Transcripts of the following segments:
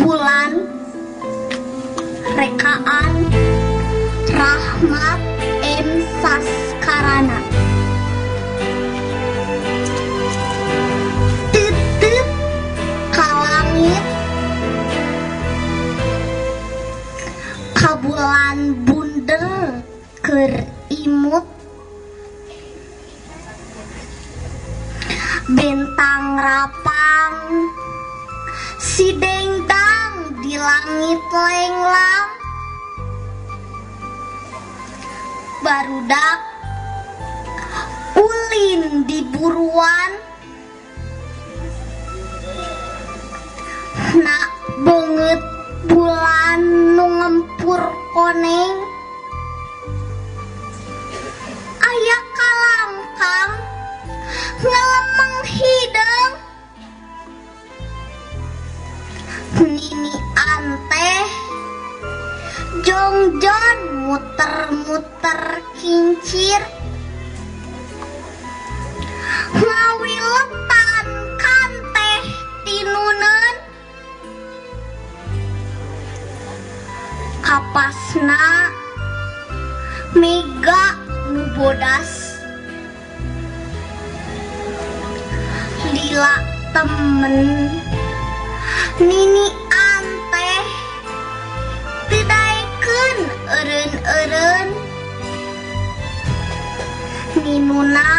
bulan rekaan Rahmat M. Saskarana. Teuteut ka langit ka bulan bundel keur imut bentang rapang si dengdang di langit lenglang barudak ulin di buruan nak beungeut bulan nu ngempur koneng aya kalangkang ngelemeng hideung nini anteh jongjon muter-muter kincir ngawiletan kanteh tinuneun kapasna mega nu bodas lila temen nini anteh tidaikeun eureun-eureun ninuna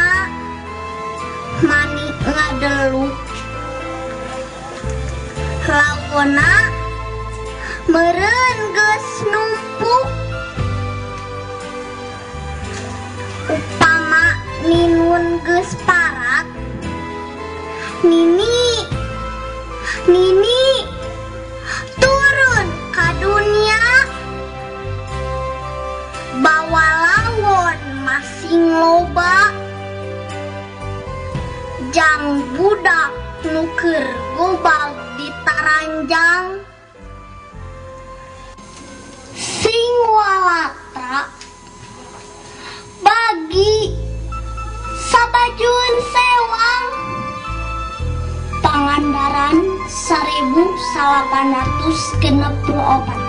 mani ngadeluk lawona meureun geus numpuk upama ninun geus parat Nini turun ka dunia bawa lawon masing loba jang budak nuker gobag di taranjang sing walatra bagi sabajun sewang Pangandaran 1864.